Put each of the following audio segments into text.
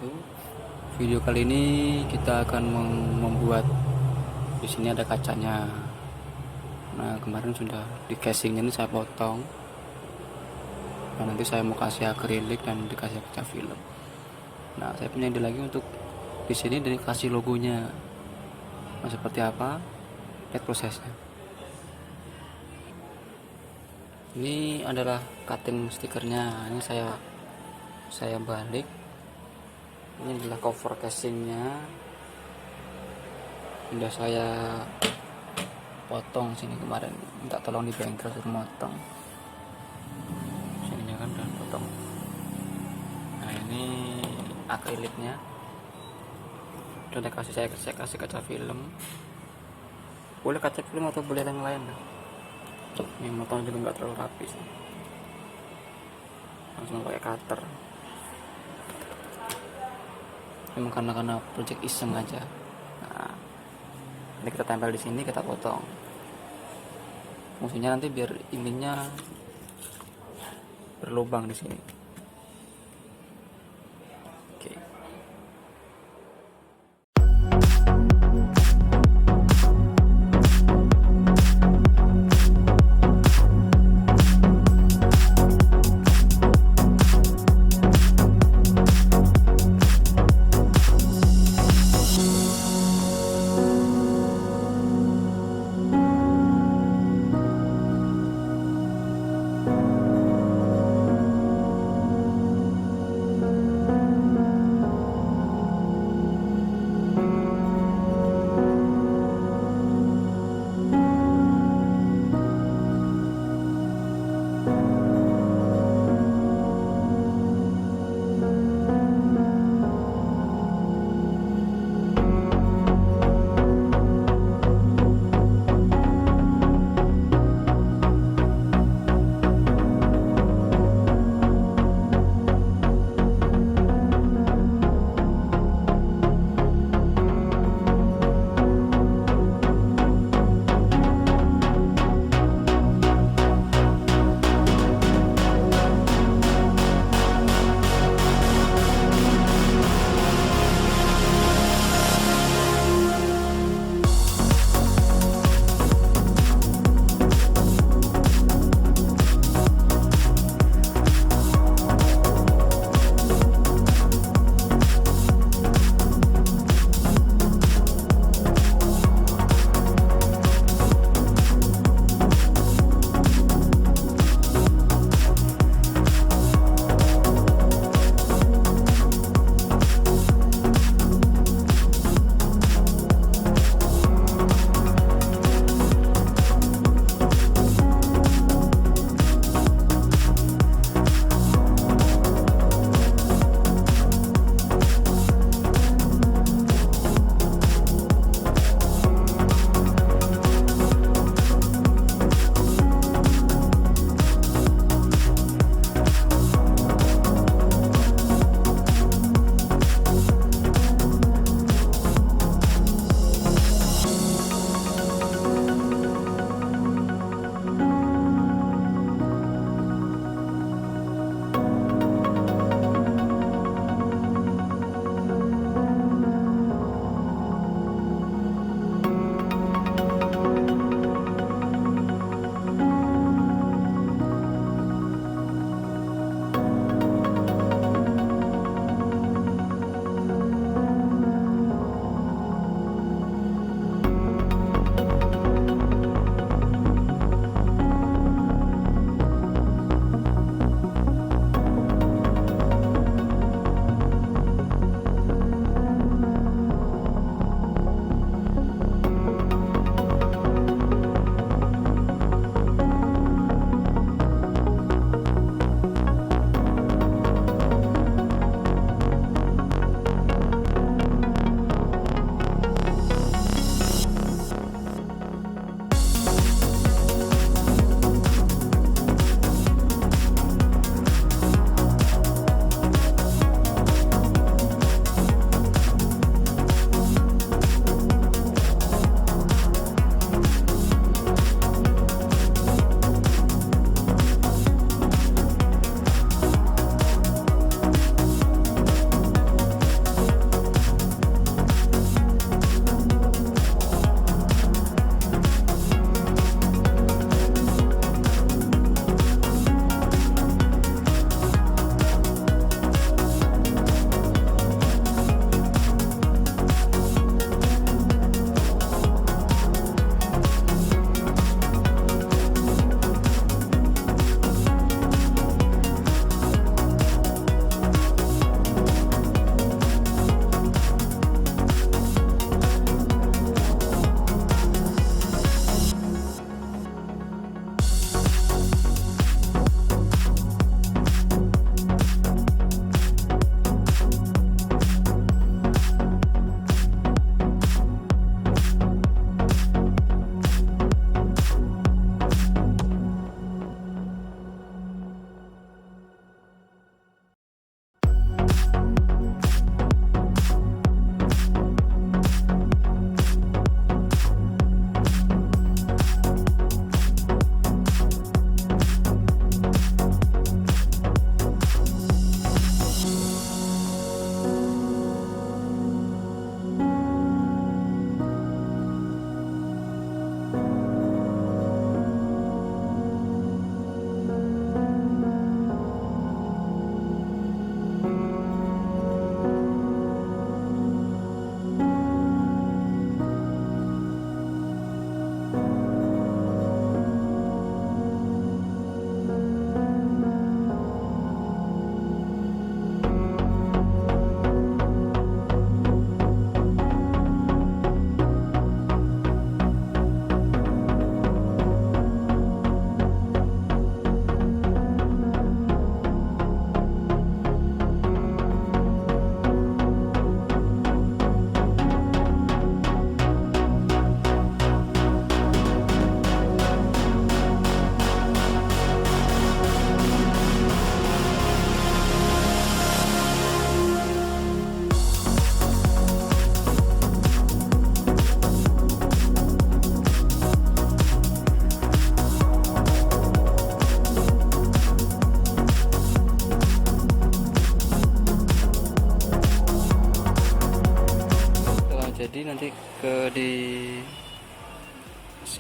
wabarakatuh. Video kali ini kita akan membuat, di sini ada kacanya. Nah, kemarin sudah di casingnya ini saya potong. Nah, nanti saya mau kasih akrilik dan dikasih kaca film. Nah, saya punya ide lagi untuk di sini dikasih logonya. Nah, seperti apa? Lihat prosesnya. Ini adalah cutting stikernya. Ini saya balik. Ini adalah cover casingnya, udah saya potong sini kemarin, minta tolong di bengkel suruh motong sininya kan, dan potong. Nah, ini akriliknya udah saya kasih kaca film, boleh kaca film atau boleh yang lain. Ini motong juga nggak terlalu rapi sih, langsung pakai cutter. Memang karena project iseng aja. Nah, nanti kita tempel di sini, kita potong. Fungsinya nanti biar ininya berlubang di sini. Oke.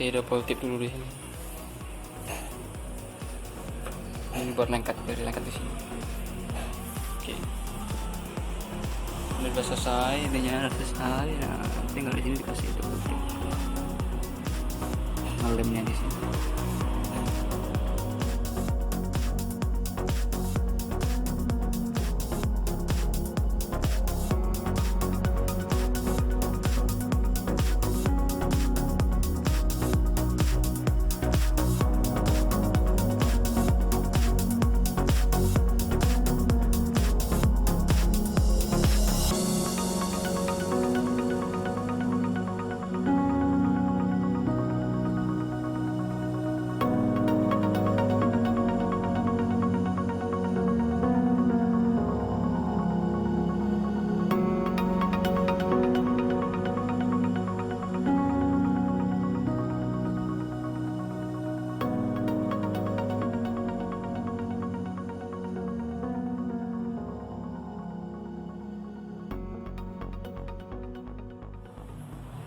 kasih double tip dulu di sini. Ini buat lengket, dari lengket di sini. Oke, ini udah selesai, ininya udah selesai. Nah, tinggal di sini dikasih double tip, ngelemnya di sini.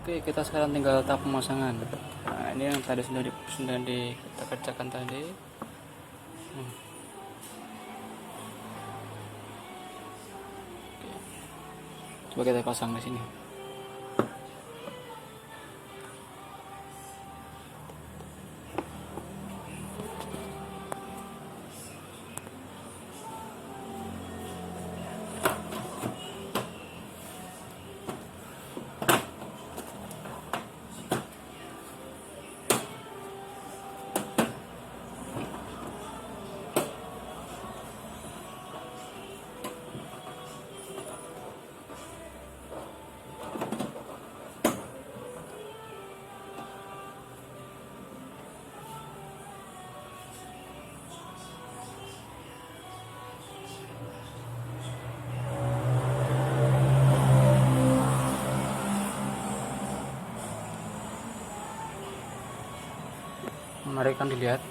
Oke, kita sekarang tinggal tahap pemasangan. Nah, ini yang tadi sudah kita kerjakan tadi. Oke. Coba kita pasang di sini. Mari kan dilihat,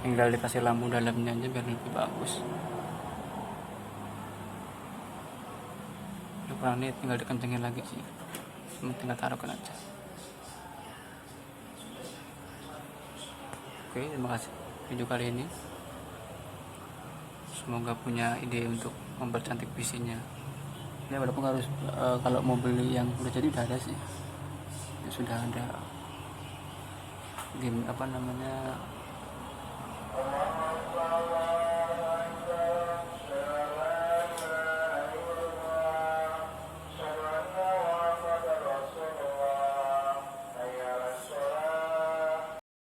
tinggal dikasih lampu dalamnya aja biar lebih bagus. Kurang ini tinggal dikencengin lagi sih, tinggal taruhkan aja. Oke, terima kasih video kali ini. Semoga punya ide untuk mempercantik PC-nya. Ya walaupun harus kalau mau beli yang udah jadi udah ada sih, ya, sudah ada game apa namanya,